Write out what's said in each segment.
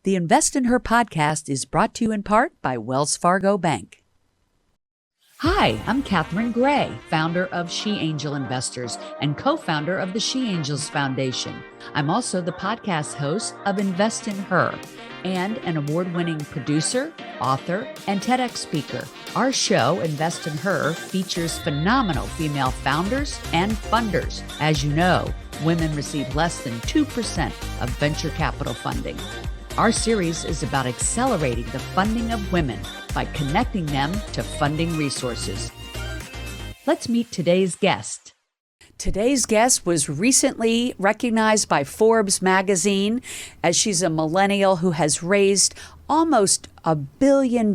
The Invest in Her podcast is brought to you in part by Wells Fargo Bank. Hi, I'm Catherine Gray, founder of She Angel Investors and co-founder of the She Angels Foundation. I'm also the podcast host of Invest in Her and an award-winning producer, author, and TEDx speaker. Our show, Invest in Her, features phenomenal female founders and funders. As you know, women receive less than 2% of venture capital funding. Our series is about accelerating the funding of women by connecting them to funding resources. Let's meet today's guest. Today's guest was recently recognized by Forbes magazine as she's a millennial who has raised almost $1 billion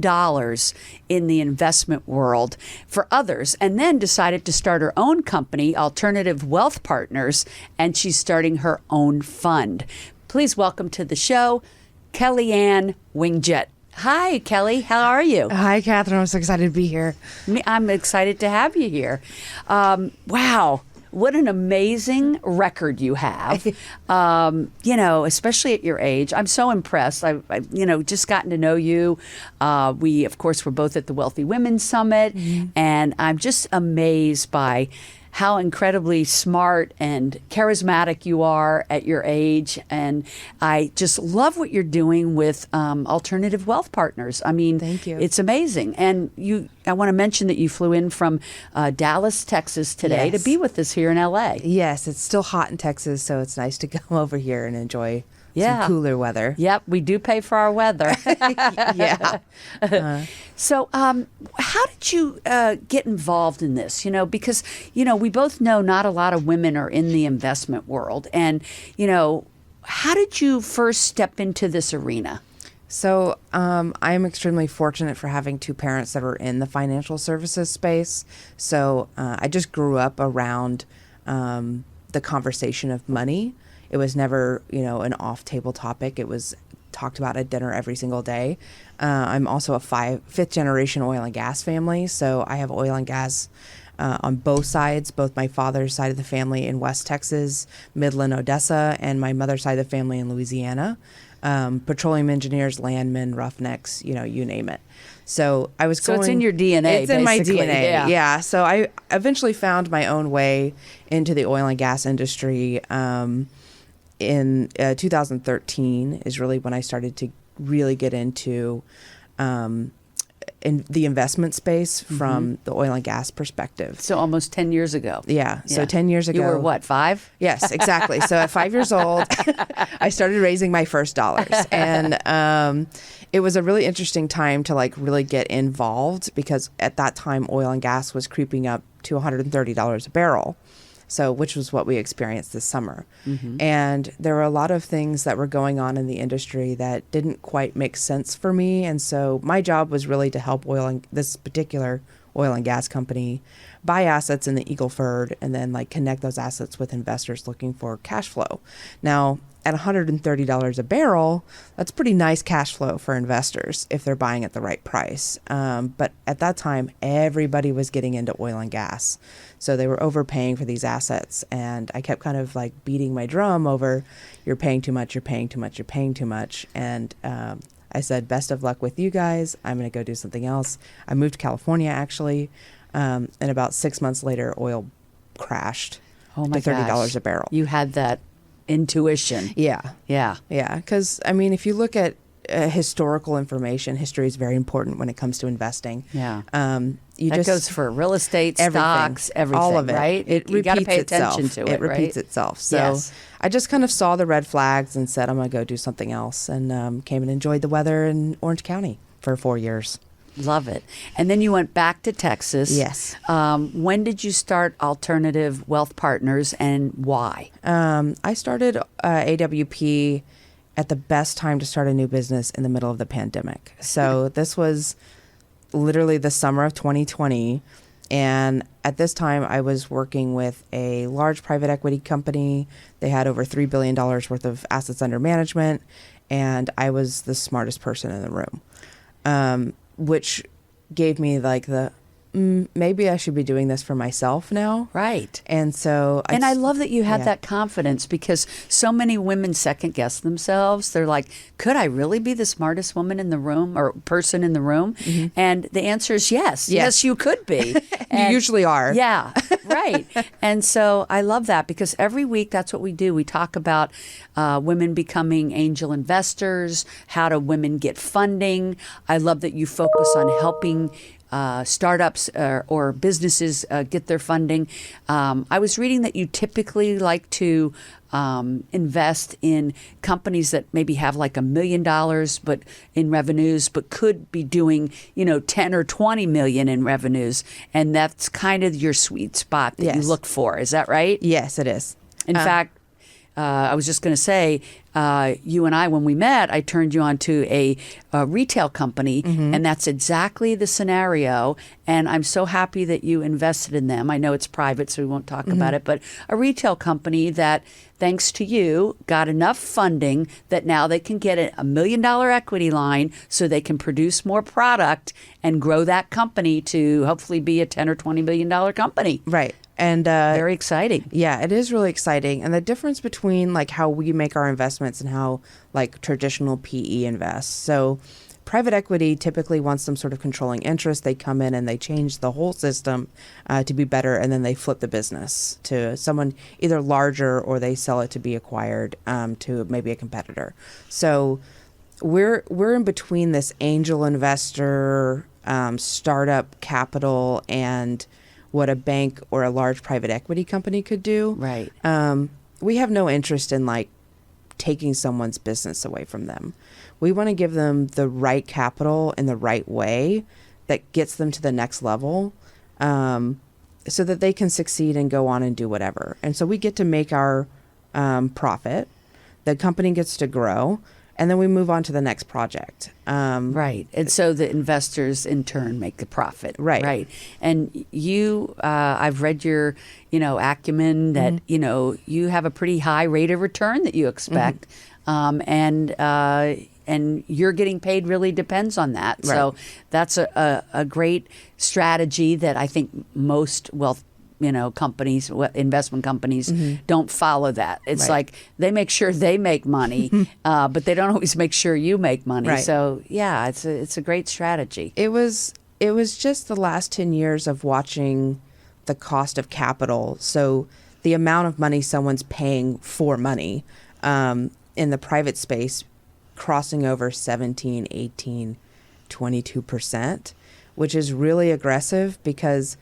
in the investment world for others, and then decided to start her own company, Alternative Wealth Partners, and she's starting her own fund. Please welcome to the show, Kelly Ann Winget. Hi, Kelly. How are you? Hi, Catherine. I'm so excited to be here. I'm excited to have you here. Wow. What an amazing record you have, especially at your age. I'm so impressed. I've just gotten to know you. We, of course, were both at the Wealthy Women's Summit, and I'm just amazed by how incredibly smart and charismatic you are at your age. And I just love what you're doing with Alternative Wealth Partners. I mean, thank you. It's amazing. And I want to mention that you flew in from Dallas, Texas today to be with us here in LA. Yes, it's still hot in Texas, so it's nice to come over here and enjoy some cooler weather. Yep, we do pay for our weather. Yeah. So how did you get involved in this? Because, we both know not a lot of women are in the investment world. And, how did you first step into this arena? So I'm extremely fortunate for having two parents that are in the financial services space. So I just grew up around the conversation of money. It was never, an off-table topic. It was talked about at dinner every single day. I'm also a fifth-generation oil and gas family, so I have oil and gas on both sides, both my father's side of the family in West Texas, Midland, Odessa, and my mother's side of the family in Louisiana. Petroleum engineers, landmen, roughnecks, you name it. So I was So it's in your DNA, It's in my DNA, yeah. So I eventually found my own way into the oil and gas industry. In 2013 is really when I started to really get into in the investment space from the oil and gas perspective. So almost 10 years ago. Yeah. So 10 years ago. You were what, 5? Yes, exactly. So at 5 years old, I started raising my first dollars. And it was a really interesting time to really get involved because at that time, oil and gas was creeping up to $130 a barrel. So, which was what we experienced this summer. And there were a lot of things that were going on in the industry that didn't quite make sense for me. And so my job was really to help this particular oil and gas company buy assets in the Eagle Ford and then connect those assets with investors looking for cash flow. Now, at $130 a barrel, that's pretty nice cash flow for investors if they're buying at the right price. But at that time, everybody was getting into oil and gas. So they were overpaying for these assets. And I kept kind of beating my drum over, you're paying too much, you're paying too much, you're paying too much. And I said, best of luck with you guys. I'm going to go do something else. I moved to California, actually. And about 6 months later, oil crashed to $30 a barrel. You had that intuition. Yeah. Yeah. Yeah. Because, if you look at historical information, history is very important when it comes to investing. Yeah. That goes for real estate, stocks, everything, all of it. Right? You got to pay attention to it. It repeats itself. So I just kind of saw the red flags and said, I'm going to go do something else. And came and enjoyed the weather in Orange County for 4 years. Love it. And then you went back to Texas. Yes. When did you start Alternative Wealth Partners and why? I started AWP at the best time to start a new business in the middle of the pandemic. So this was literally the summer of 2020. And at this time, I was working with a large private equity company. They had over $3 billion worth of assets under management. And I was the smartest person in the room, which gave me the maybe I should be doing this for myself now. Right. And so I love that you had that confidence, because so many women second guess themselves. They're like, could I really be the smartest woman in the room or person in the room? And the answer is yes. Yes, you could be. You usually are. Yeah, right. And so I love that, because every week that's what we do. We talk about women becoming angel investors, how do women get funding. I love that you focus on helping startups or businesses get their funding. I was reading that you typically like to invest in companies that maybe have like $1 million but in revenues, but could be doing 10 or 20 million in revenues, and that's kind of your sweet spot that you look for. Is that right? Yes, it is. In fact, I was just going to say, you and I, when we met, I turned you on to a retail company, and that's exactly the scenario. And I'm so happy that you invested in them. I know it's private, so we won't talk about it, but a retail company that, thanks to you, got enough funding that now they can get $1 million equity line so they can produce more product and grow that company to hopefully be a 10 or $20 million company. Right. And very exciting. Yeah, it is really exciting. And the difference between like how we make our investments and how like traditional PE invests. So private equity typically wants some sort of controlling interest. They come in and they change the whole system to be better, and then they flip the business to someone either larger, or they sell it to be acquired to maybe a competitor. So we're in between this angel investor, startup capital, and what a bank or a large private equity company could do. Right. We have no interest in like taking someone's business away from them. We want to give them the right capital in the right way that gets them to the next level, so that they can succeed and go on and do whatever. And so we get to make our profit. The company gets to grow. And then we move on to the next project. Right. And so the investors in turn make the profit. Right. Right. And you, I've read your, acumen that, you have a pretty high rate of return that you expect. And your getting paid really depends on that. Right. So that's a great strategy that I think most companies, investment companies don't follow that. It's like they make sure they make money, but they don't always make sure you make money. Right. So yeah, it's a great strategy. It was just the last 10 years of watching the cost of capital. So the amount of money someone's paying for money in the private space crossing over 17, 18, 22%, which is really aggressive, because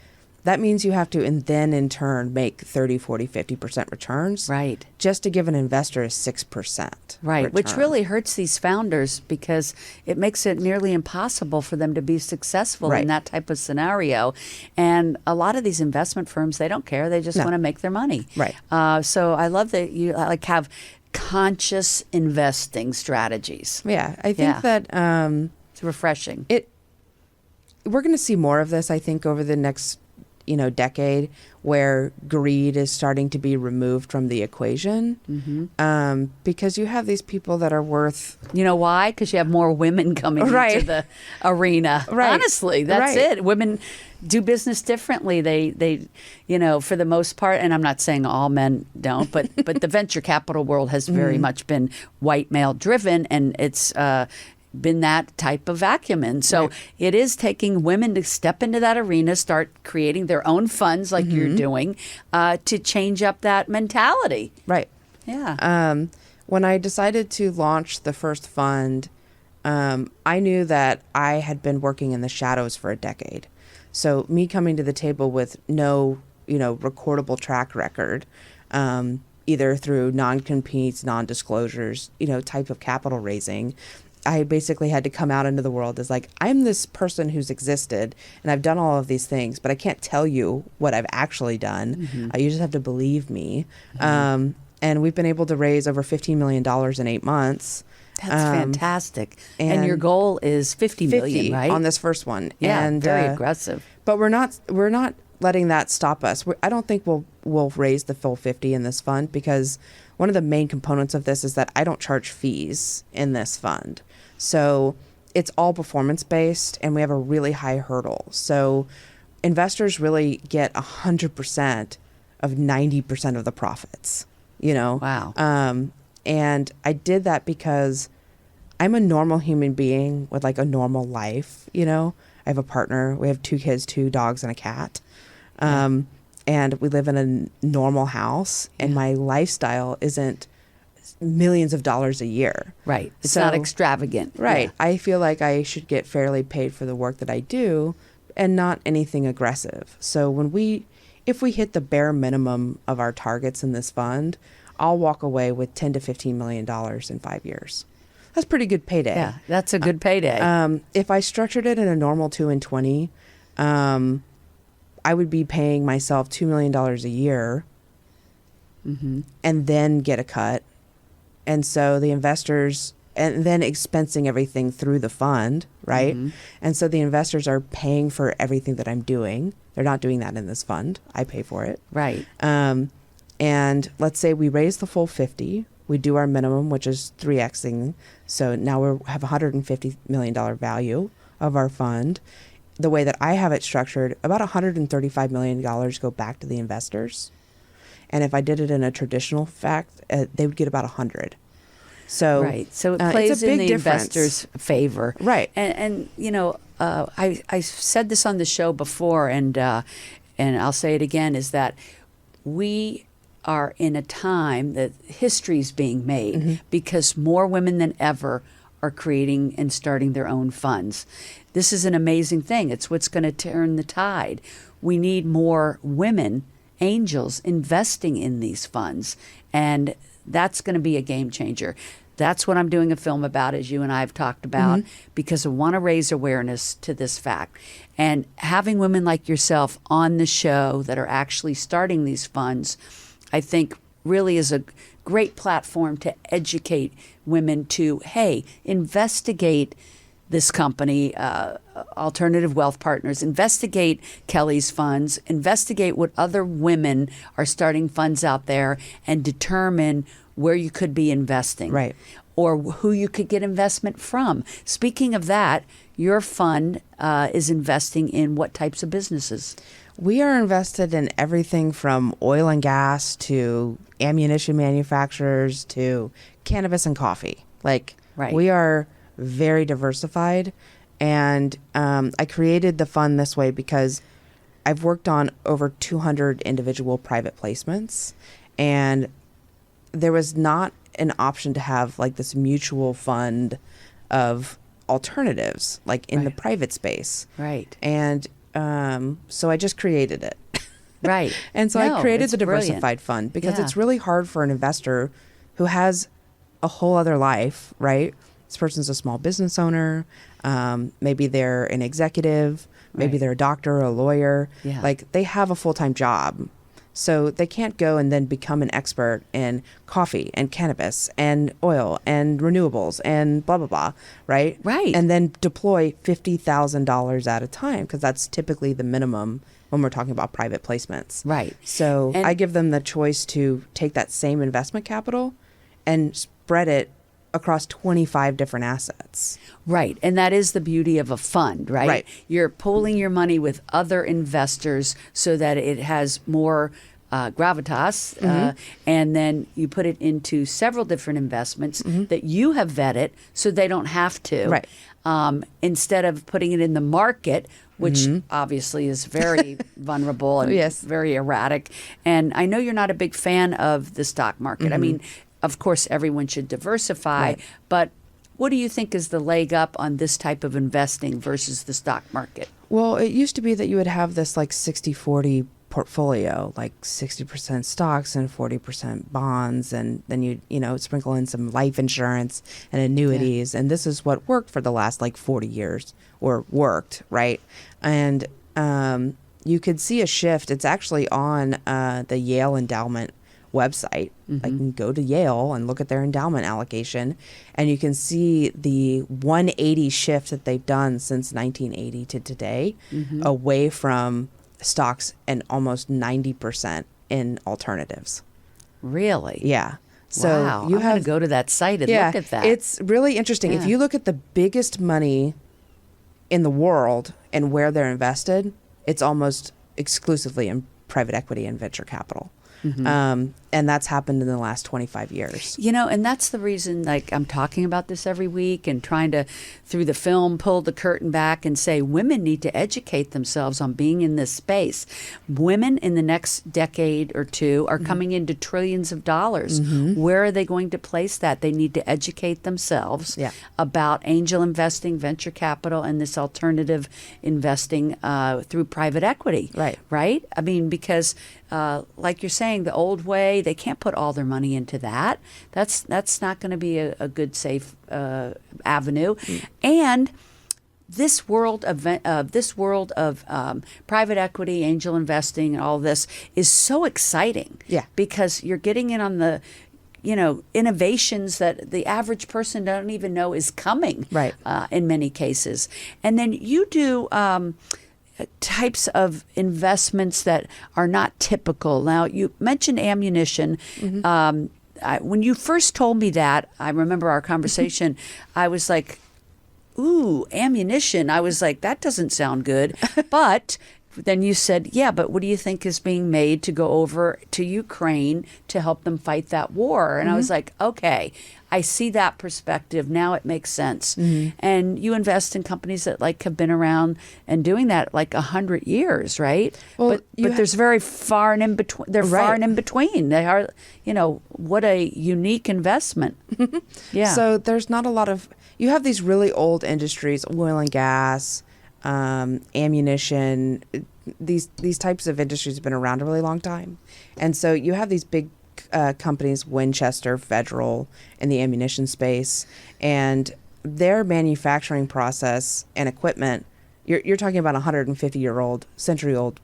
that means you have to, and then in turn, make 30, 40, 50% returns. Right. Just to give an investor a 6%. Right. return. Which really hurts these founders, because it makes it nearly impossible for them to be successful in that type of scenario. And a lot of these investment firms, they don't care. They just want to make their money. Right. So I love that you have conscious investing strategies. Yeah. I think that it's refreshing. We're going to see more of this, I think, over the next decade, where greed is starting to be removed from the equation, because you have these people that are worth... You know why? Because you have more women coming into the arena. Right. Honestly, that's it. Women do business differently. They for the most part, and I'm not saying all men don't, but the venture capital world has very much been white male driven, and it's been that type of acumen. So it is taking women to step into that arena, start creating their own funds like you're doing, to change up that mentality. Right. Yeah. When I decided to launch the first fund, I knew that I had been working in the shadows for a decade. So me coming to the table with no, recordable track record, either through non-competes, non-disclosures, type of capital raising, I basically had to come out into the world as like, I'm this person who's existed and I've done all of these things, but I can't tell you what I've actually done. You just have to believe me. And we've been able to raise over $15 million in 8 months. That's fantastic. And your goal is 50 million, right? On this first one. Yeah, and, very aggressive. But we're not letting that stop us. I don't think we'll raise the full 50 in this fund, because one of the main components of this is that I don't charge fees in this fund. So it's all performance based, and we have a really high hurdle. So investors really get 100% of 90% of the profits, you know? Wow. And I did that because I'm a normal human being with like a normal life, you know? I have a partner. We have 2 kids, 2 dogs, and a cat. And we live in a normal house, and my lifestyle isn't millions of dollars a year. Right. It's not extravagant. Right. Yeah. I feel like I should get fairly paid for the work that I do and not anything aggressive. So if we hit the bare minimum of our targets in this fund, I'll walk away with $10 to $15 million in 5 years. That's pretty good payday. Yeah, that's a good payday. If I structured it in a normal 2 and 20, I would be paying myself $2 million a year and then get a cut. And so the investors, and then expensing everything through the fund, right? And so the investors are paying for everything that I'm doing. They're not doing that in this fund. I pay for it. Right. And let's say we raise the full 50. We do our minimum, which is 3xing. So now we have $150 million value of our fund. The way that I have it structured, about $135 million go back to the investors. And if I did it in a traditional they would get about 100. So right. So it plays in the investor's favor. Right. And you know, I said this on the show before, and I'll say it again, is that we are in a time that history's being made because more women than ever are creating and starting their own funds. This is an amazing thing. It's what's going to turn the tide. We need more women, angels, investing in these funds, and that's going to be a game changer. That's what I'm doing a film about, as you and I have talked about, because I want to raise awareness to this fact. And having women like yourself on the show that are actually starting these funds, I think really is a great platform to educate women to, hey, investigate this company, Alternative Wealth Partners, investigate Kelly's funds, investigate what other women are starting funds out there, and determine where you could be investing. Right. Or who you could get investment from. Speaking of that, your fund is investing in what types of businesses? We are invested in everything from oil and gas to ammunition manufacturers to cannabis and coffee. Like, we are very diversified. And I created the fund this way because I've worked on over 200 individual private placements, and there was not an option to have like this mutual fund of alternatives like in the private space. Right. And so I just created it. Right. And so I created the diversified fund because it's really hard for an investor who has a whole other life, right? This person's a small business owner. Maybe they're an executive. Maybe they're a doctor or a lawyer. Yeah. Like they have a full-time job. So they can't go and then become an expert in coffee and cannabis and oil and renewables and blah, blah, blah, right? Right. And then deploy $50,000 at a time, because that's typically the minimum when we're talking about private placements. Right. So And I give them the choice to take that same investment capital and spread it across 25 different assets. Right. And that is the beauty of a fund, right? Right. You're pooling your money with other investors so that it has more gravitas, and then you put it into several different investments that you have vetted so they don't have to. Right. Instead of putting it in the market, which obviously is very vulnerable and very erratic. And I know you're not a big fan of the stock market. I mean, of course, everyone should diversify, but what do you think is the leg up on this type of investing versus the stock market? Well, it used to be that you would have this like 60-40 portfolio, like 60% stocks and 40% bonds, and then you sprinkle in some life insurance and annuities, and this is what worked for the last like 40 years, or worked, right? And you could see a shift. It's actually on the Yale Endowment website. Like, you can go to Yale and look at their endowment allocation, and you can see the 180 shift that they've done since 1980 to today, away from stocks and almost 90% in alternatives. Really? Yeah. So wow. you I'm going to go to that site and look at that. It's really interesting. If you look at the biggest money in the world and where they're invested, it's almost exclusively in private equity and venture capital. And that's happened in the last 25 years. And that's the reason, like, I'm talking about this every week and trying to, through the film, pull the curtain back and say women need to educate themselves on being in this space. Women in the next decade or two are coming into trillions of dollars. Where are they going to place that? They need to educate themselves about angel investing, venture capital, and this alternative investing through private equity. Right? I mean, because like you're saying, the old way, they can't put all their money into that. That's not going to be a good, safe avenue. And this world of private equity, angel investing, and all this is so exciting. Because you're getting in on the innovations that the average person don't even know is coming. In many cases, and then you do. Types of investments that are not typical. Now, you mentioned ammunition. When you first told me that, I remember our conversation, I was like, ooh, ammunition. I was like, that doesn't sound good. But then you said, yeah, but what do you think is being made to go over to Ukraine to help them fight that war? And I was like, okay, I see that perspective. Now it makes sense. And you invest in companies that have been around and doing that 100 years, right? Well, but there's very far and in between. They're far and in between. They are, what a unique investment. So there's not a lot of, you have these really old industries, oil and gas, ammunition, these types of industries have been around a really long time. And so you have these big companies, Winchester, Federal, in the ammunition space, and their manufacturing process and equipment, you're talking about a 150-year-old, century-old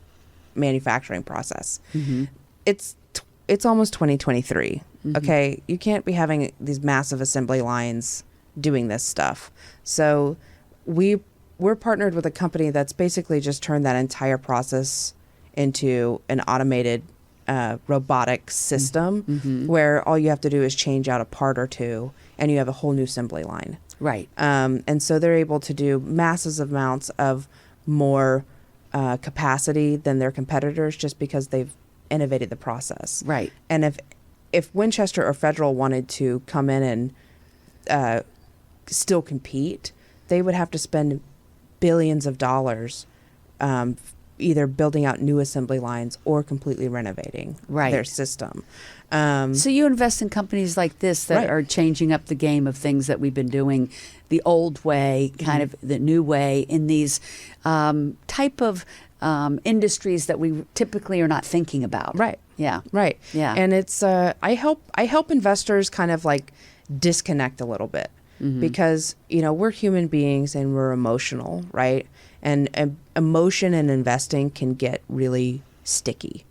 manufacturing process. It's almost 2023. Okay, you can't be having these massive assembly lines doing this stuff. So we're partnered with a company that's basically just turned that entire process into an automated robotic system where all you have to do is change out a part or two and you have a whole new assembly line. And so they're able to do massive amounts of more capacity than their competitors just because they've innovated the process. And if Winchester or Federal wanted to come in and still compete, they would have to spend billions of dollars either building out new assembly lines or completely renovating their system. So you invest in companies like this that are changing up the game of things that we've been doing the old way, kind of the new way, in these type of industries that we typically are not thinking about. And it's I help investors kind of disconnect a little bit. Because, we're human beings and we're emotional, right? And emotion and investing can get really sticky.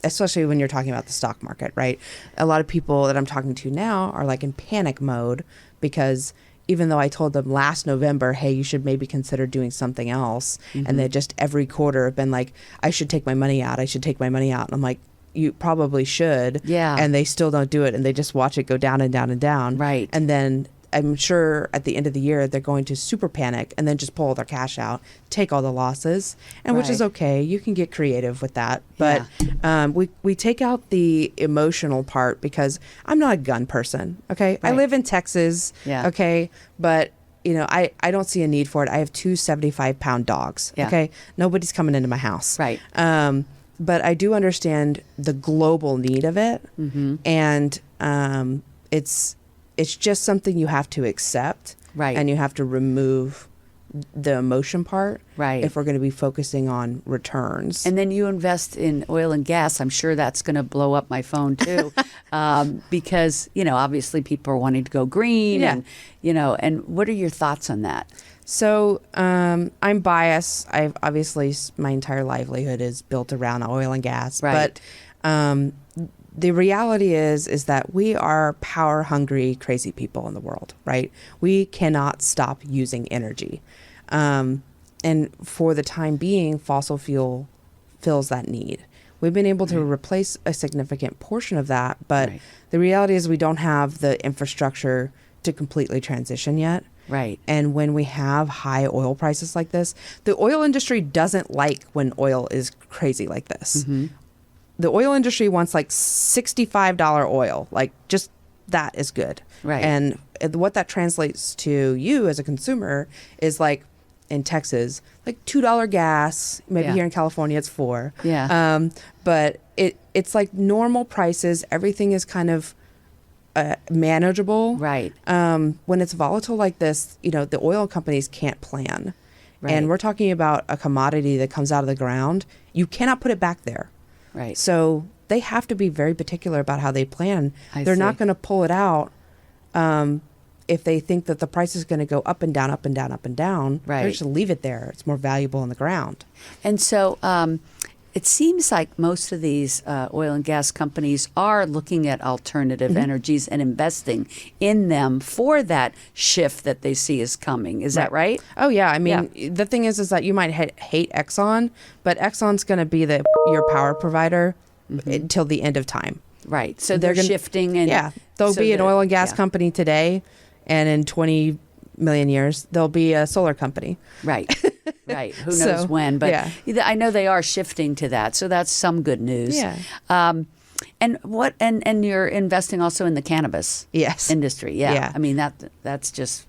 Especially when you're talking about the stock market, right? A lot of people that I'm talking to now are in panic mode because even though I told them last November, hey, you should maybe consider doing something else. And they just every quarter have been like, I should take my money out. I should take my money out. And I'm like, you probably should. And they still don't do it. And they just watch it go down and down and down. And then I'm sure at the end of the year, they're going to super panic and then just pull all their cash out, take all the losses, and which is okay. You can get creative with that. But we take out the emotional part because I'm not a gun person. Okay. I live in Texas. Okay. But I don't see a need for it. I have 2 75-pound dogs. Okay. Nobody's coming into my house. But I do understand the global need of it. And it's just something you have to accept. And you have to remove the emotion part if we're going to be focusing on returns. And then you invest in oil and gas. I'm sure that's going to blow up my phone too, because obviously people are wanting to go green. And and what are your thoughts on that? So I'm biased. I've obviously my entire livelihood is built around oil and gas. But the reality is that we are power hungry, crazy people in the world, right? We cannot stop using energy. And for the time being, fossil fuel fills that need. We've been able to replace a significant portion of that, but the reality is we don't have the infrastructure to completely transition yet. Right. And when we have high oil prices like this, the oil industry doesn't like when oil is crazy like this. The oil industry wants like $65 oil, like just that is good. Right. And what that translates to you as a consumer is like in Texas, like $2 gas. Maybe here in California it's $4. Yeah. But it's like normal prices. Everything is kind of manageable. Right. When it's volatile like this, the oil companies can't plan. Right. And we're talking about a commodity that comes out of the ground. You cannot put it back there. Right. So they have to be very particular about how they plan. They're not going to pull it out if they think that the price is going to go up and down, up and down, up and down. Right. They're just leave it there. It's more valuable in the ground. And so it seems like most of these oil and gas companies are looking at alternative energies and investing in them for that shift that they see is coming. Is that right? Oh, yeah. I mean, the thing is that you might hate Exxon, but Exxon's going to be your power provider until the end of time. Right. So they're shifting. And they'll be an oil and gas company today, and in 20 million years, they'll be a solar company. Right. Right. Who knows when? But I know they are shifting to that. So that's some good news. Yeah. And you're investing also in the cannabis industry. Yeah. I mean, that's just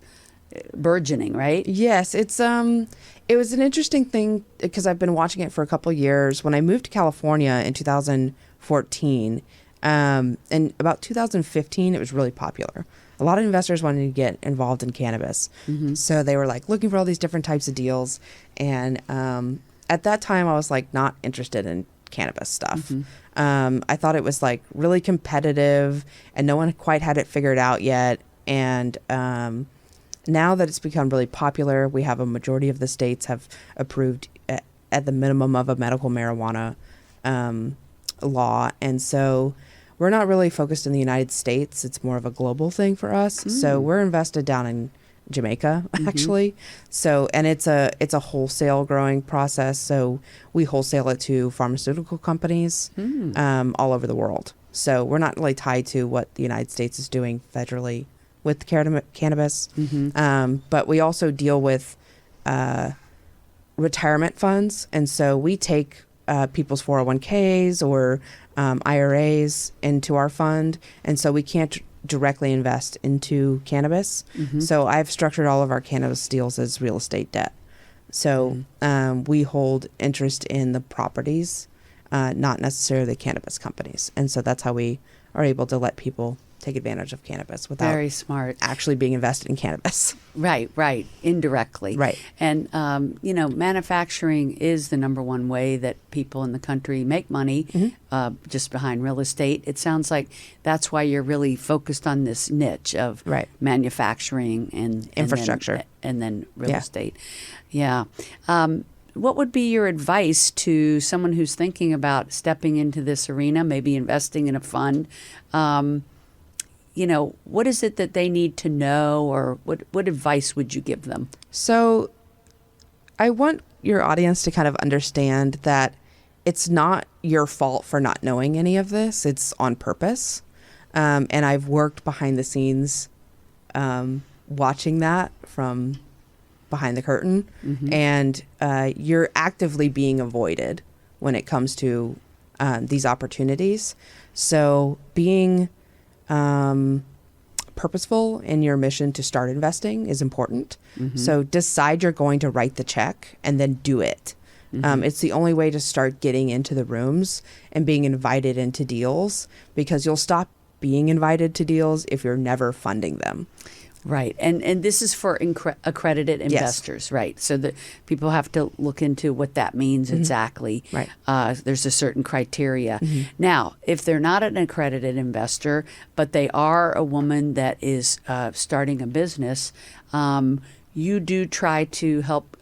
burgeoning, right? Yes. It was an interesting thing because I've been watching it for a couple years. When I moved to California in 2014, and about 2015, it was really popular. A lot of investors wanted to get involved in cannabis. So they were like looking for all these different types of deals. And at that time, I was like not interested in cannabis stuff. I thought it was like really competitive and no one quite had it figured out yet. And now that it's become really popular, we have a majority of the states have approved at the minimum of a medical marijuana law. And so we're not really focused in the United States. It's more of a global thing for us. So we're invested down in Jamaica, actually. So, and it's a wholesale growing process. So we wholesale it to pharmaceutical companies all over the world. So we're not really tied to what the United States is doing federally with cannabis. But we also deal with retirement funds. And so we take people's 401ks or IRAs into our fund. And so we can't directly invest into cannabis. So I've structured all of our cannabis deals as real estate debt. So we hold interest in the properties, not necessarily the cannabis companies. And so that's how we are able to let people take advantage of cannabis without very smart actually being invested in cannabis. Right. Indirectly. Right. And, manufacturing is the number one way that people in the country make money, just behind real estate. It sounds like that's why you're really focused on this niche of manufacturing and infrastructure. And then real estate. Yeah. What would be your advice to someone who's thinking about stepping into this arena, maybe investing in a fund? What is it that they need to know, or what advice would you give them? So I want your audience to kind of understand that it's not your fault for not knowing any of this. It's on purpose. And I've worked behind the scenes watching that from behind the curtain. And you're actively being avoided when it comes to these opportunities. So being purposeful in your mission to start investing is important. So decide you're going to write the check and then do it. It's the only way to start getting into the rooms and being invited into deals, because you'll stop being invited to deals if you're never funding them. Right. And this is for accredited investors, right? So that people have to look into what that means exactly. Right. There's a certain criteria. Now, if they're not an accredited investor, but they are a woman that is starting a business, you do try to help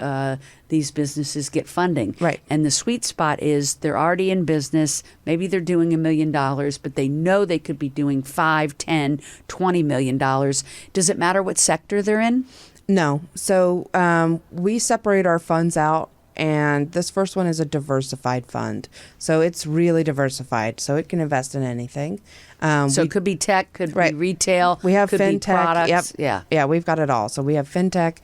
these businesses get funding. Right. And the sweet spot is they're already in business. Maybe they're doing $1 million, but they know they could be doing $5, $10, $20 million. Does it matter what sector they're in? No. So we separate our funds out and this first one is a diversified fund. So it's really diversified. So it can invest in anything. So it could be tech, could be retail. We have could fintech. Be products. Yep. Yeah, we've got it all. So we have fintech.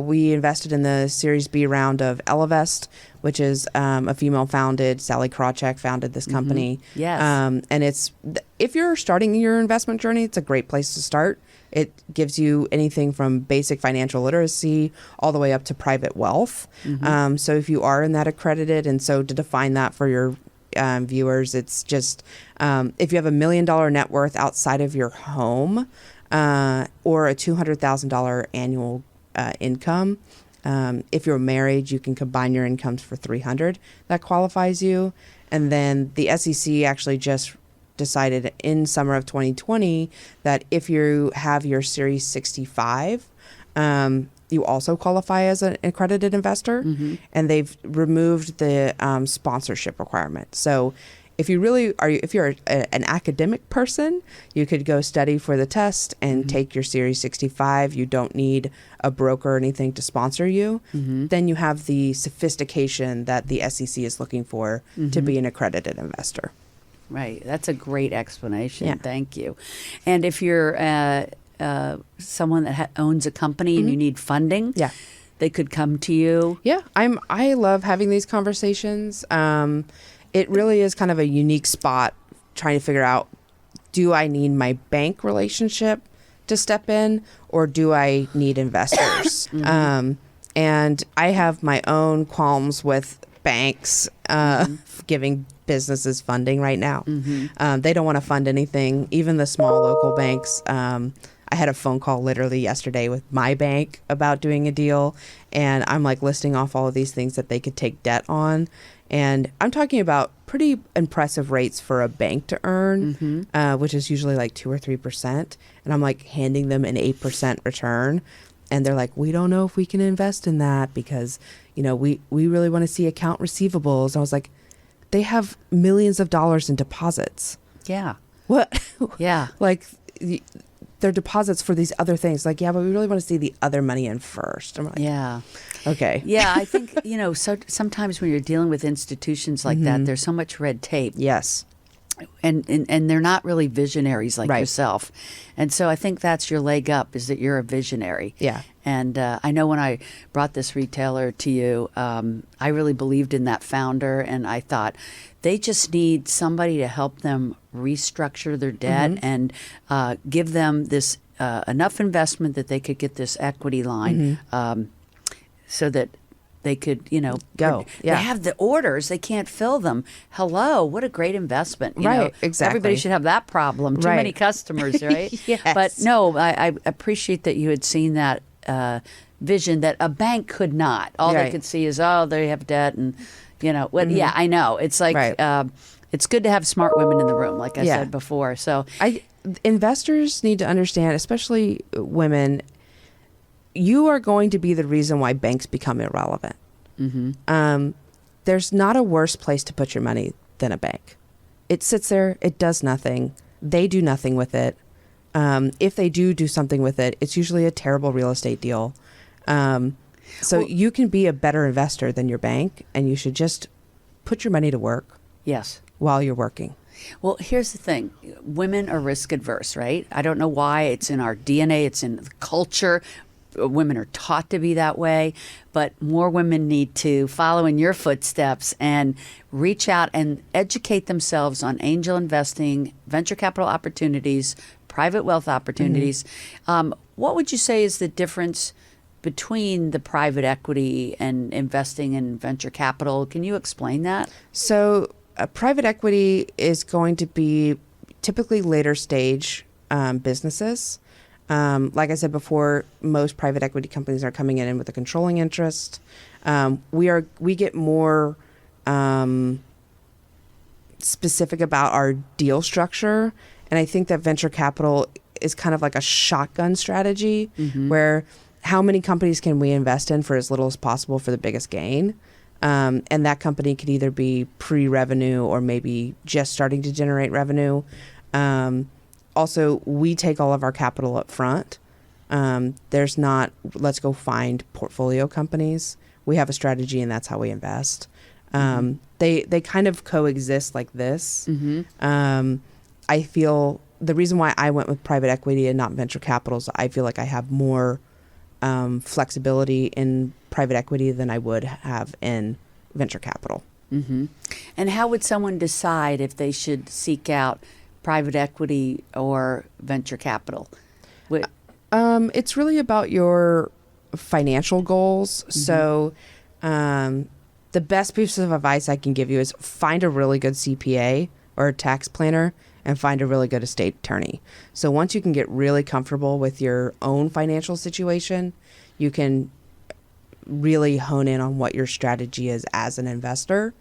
We invested in the Series B round of Elevest, which is a female-founded. Sally Krawcheck founded this company. Yes. And it's if you're starting your investment journey, it's a great place to start. It gives you anything from basic financial literacy all the way up to private wealth. So if you are in that accredited, and so to define that for your viewers, it's just if you have $1 million net worth outside of your home or a $200,000 annual income. If you're married, you can combine your incomes for $300,000. That qualifies you. And then the SEC actually just decided in summer of 2020 that if you have your Series 65, you also qualify as an accredited investor, and they've removed the sponsorship requirement. So if you really are, if you're an academic person, you could go study for the test and take your Series 65. You don't need a broker or anything to sponsor you. Then you have the sophistication that the SEC is looking for to be an accredited investor. Right. That's a great explanation. Yeah. Thank you. And if you're someone that owns a company and you need funding, they could come to you. Yeah, I love having these conversations. It really is kind of a unique spot trying to figure out, do I need my bank relationship to step in, or do I need investors? And I have my own qualms with banks giving businesses funding right now. They don't want to fund anything, even the small local banks. I had a phone call literally yesterday with my bank about doing a deal, and I'm like listing off all of these things that they could take debt on. And I'm talking about pretty impressive rates for a bank to earn, which is usually like 2 or 3%. And I'm like handing them an 8% return. And they're like, we don't know if we can invest in that because, you know, we really want to see account receivables. I was like, they have millions of dollars in deposits. Yeah. What? Yeah. Like, their deposits for these other things. Like, yeah, but we really want to see the other money in first. I'm like, yeah. Okay. Yeah, I think, you know, so sometimes when you're dealing with institutions like that, there's so much red tape. Yes. And they're not really visionaries like yourself. And so I think that's your leg up, is that you're a visionary. Yeah. And I know when I brought this retailer to you, I really believed in that founder, and I thought they just need somebody to help them restructure their debt and give them this enough investment that they could get this equity line so that they could, you know, go. They have the orders, they can't fill them. Hello, what a great investment. You know, exactly. Everybody should have that problem. Too many customers, right? Yes. But no, I appreciate that you had seen that vision that a bank could not. All they could see is, oh, they have debt, and, you know, yeah, I know. It's like, it's good to have smart women in the room, like I said before. So investors need to understand, especially women, you are going to be the reason why banks become irrelevant. There's not a worse place to put your money than a bank. It sits there. It does nothing. They do nothing with it. If they do something with it, it's usually a terrible real estate deal. So you can be a better investor than your bank, and you should just put your money to work. Yes. While you're working. Well, here's the thing. Women are risk adverse, right? I don't know why. It's in our DNA. It's in the culture. Women are taught to be that way, but more women need to follow in your footsteps and reach out and educate themselves on angel investing, venture capital opportunities, private wealth opportunities. What would you say is the difference between the private equity and investing in venture capital? Can you explain that? So private equity is going to be typically later stage businesses. Like I said before, most private equity companies are coming in with a controlling interest. We get more specific about our deal structure, and I think that venture capital is kind of like a shotgun strategy, where how many companies can we invest in for as little as possible for the biggest gain? And that company could either be pre-revenue or maybe just starting to generate revenue. Also, we take all of our capital up front. There's not, let's go find portfolio companies. we have a strategy and that's how we invest. They kind of coexist like this. I feel the reason why I went with private equity and not venture capital is I feel like I have more flexibility in private equity than I would have in venture capital. And how would someone decide if they should seek out private equity or venture capital? It's really about your financial goals. So the best piece of advice I can give you is find a really good CPA or a tax planner and find a really good estate attorney. So once you can get really comfortable with your own financial situation, you can really hone in on what your strategy is as an investor.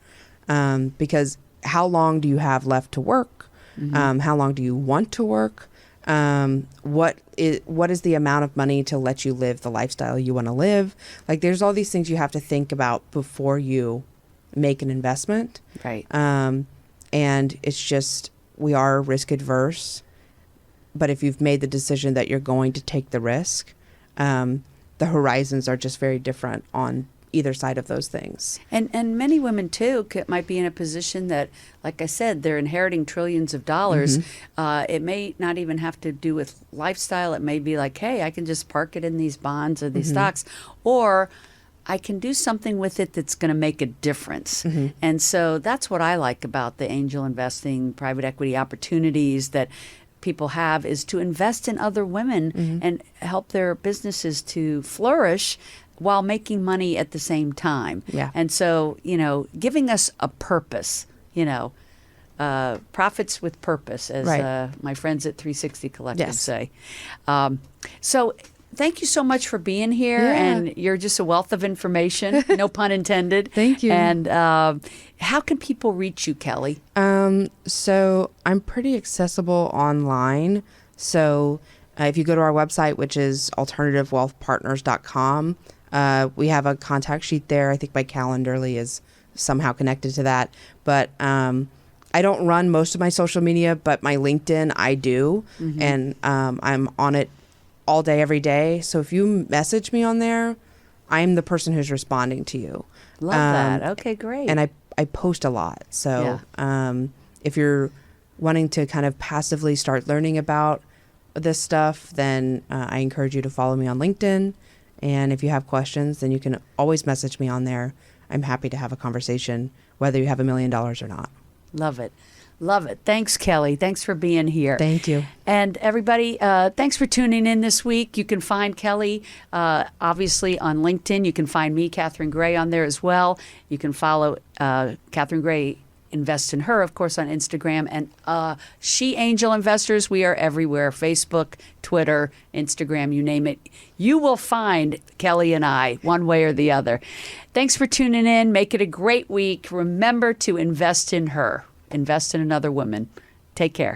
Because how long do you have left to work? How long do you want to work? What is the amount of money to let you live the lifestyle you want to live? Like there's all these things you have to think about before you make an investment. Right. And it's just, we are risk adverse, but if you've made the decision that you're going to take the risk, the horizons are just very different on either side of those things. And many women too might be in a position that, like I said, they're inheriting trillions of dollars. It may not even have to do with lifestyle. It may be like, hey, I can just park it in these bonds or these stocks, or I can do something with it that's going to make a difference. And so that's what I like about the angel investing, private equity opportunities that people have, is to invest in other women and help their businesses to flourish while making money at the same time. Yeah. And so, giving us a purpose, profits with purpose, as my friends at 360 Collective say. So thank you so much for being here. And you're just a wealth of information, no pun intended. Thank you. And how can people reach you, Kelly? So I'm pretty accessible online. So if you go to our website, which is alternativewealthpartners.com, we have a contact sheet there. I think my Calendly is somehow connected to that. But I don't run most of my social media, but my LinkedIn I do. And I'm on it all day, every day. So if you message me on there, I'm the person who's responding to you. Love that. Okay, great. And I post a lot. So if you're wanting to kind of passively start learning about this stuff, then I encourage you to follow me on LinkedIn. And if you have questions, then you can always message me on there. I'm happy to have a conversation, whether you have $1 million or not. Love it. Love it. Thanks, Kelly. Thanks for being here. Thank you. And everybody, thanks for tuning in this week. You can find Kelly, obviously, on LinkedIn. You can find me, Catherine Gray, on there as well. You can follow Catherine Gray, Invest in Her, of course, on Instagram. And She Angel Investors, we are everywhere. Facebook, Twitter, Instagram, you name it. You will find Kelly and I one way or the other. Thanks for tuning in. Make it a great week. Remember to invest in her. Invest in another woman. Take care.